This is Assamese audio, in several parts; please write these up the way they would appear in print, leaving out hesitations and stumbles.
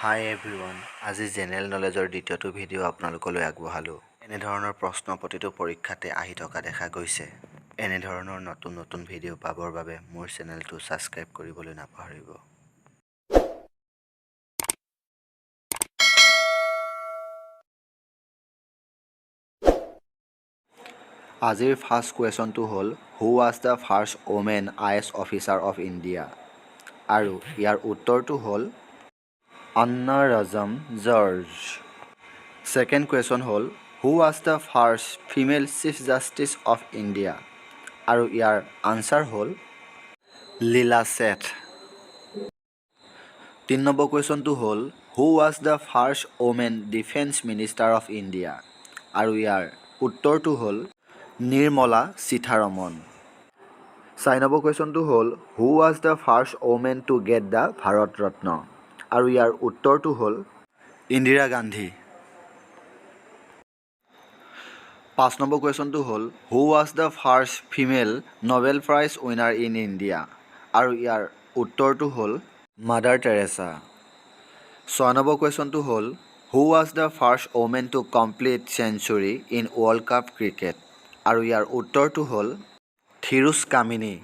হাই এভৰিৱান, আজি জেনেৰেল নলেজৰ দ্বিতীয়টো ভিডিঅ' আপোনালোকলৈ আগবঢ়ালোঁ। এনেধৰণৰ প্ৰশ্ন প্ৰতিটো পৰীক্ষাতে আহি থকা দেখা গৈছে। এনেধৰণৰ নতুন নতুন ভিডিঅ' পাবৰ বাবে মোৰ চেনেলটো ছাবস্ক্ৰাইব কৰিবলৈ নাপাহৰিব। আজিৰ ফাৰ্ষ্ট কুৱেশ্যনটো হ'ল who was the first women IAS officer of India? আৰু ইয়াৰ উত্তৰটো হ'ল আন্না ৰাজম জৰ্জ। ছেকেণ্ড কুৱেশ্যন হ'ল who was the first female chief justice of India? আৰু ইয়াৰ আনচাৰ হ'ল লীলা ছেঠ। 3 নম্বৰ কুৱেশ্যনটো হ'ল who was the first women defence minister of India? আৰু ইয়াৰ উত্তৰটো হ'ল নিৰ্মলা সীতাৰমণ। 4 নম্বৰ কুৱেশ্যনটো হ'ল who was the first women to get the Bharat Ratna? আৰু ইয়াৰ উত্তৰটো হ'ল ইন্দিৰা গান্ধী। 5 নম্বৰ কুৱেশ্যনটো হ'ল who was the first female Nobel prize winner in India? আৰু ইয়াৰ উত্তৰটো হ'ল মাদাৰ টেৰেছা। 6 নম্বৰ কুৱেশ্যনটো হ'ল who was the first women to complete century in world cup cricket? আৰু ইয়াৰ উত্তৰটো হ'ল থিৰুছ কামিনী।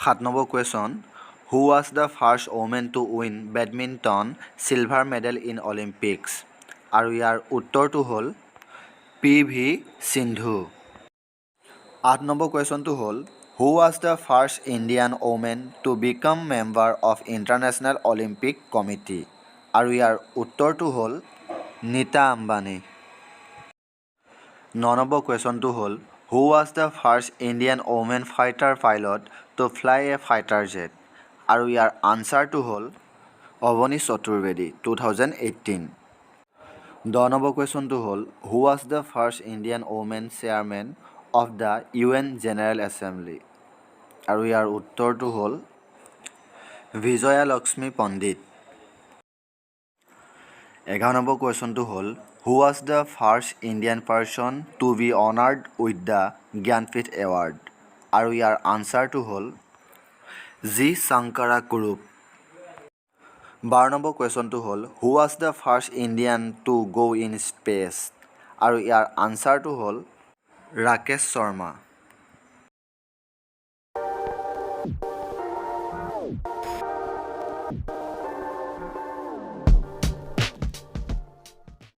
7 number question who was the first women to win badminton silver medal in Olympics? আৰু ইয়াৰ উত্তৰটো হ'ল PV সিন্ধু। 8 নম্বৰ কুৱেশ্যনটো হ'ল who was the first Indian women to become member of international Olympic committee? আৰু ইয়াৰ উত্তৰটো হ'ল নীতা আম্বানী। 9 নম্বৰ কুৱেশ্যনটো হ'ল who was the first Indian women fighter pilot to fly A fighter jet? আৰু ইয়াৰ আনচাৰটো হ'ল অৱনী চতুৰ্বেদী 2018। 10 নম্বৰ কুৱেশ্যনটো হ'ল who was the first Indian women chairman of the UN general assembly? আৰু ইয়াৰ উত্তৰটো হ'ল বিজয়া লক্ষ্মী পণ্ডিত। 11 নম্বৰ কুৱেশ্যনটো হ'ল who was the first Indian person to be honoured with the Jnanpith award? আৰু ইয়াৰ আনচাৰটো হ'ল জি শংকৰা কুৰুপ। 12 নম্বৰ কুৱেশ্যনটো হ'ল who was the first Indian to go' in space? আৰু ইয়াৰ আনচাৰটো হ'ল ৰাকেশ শৰ্মা।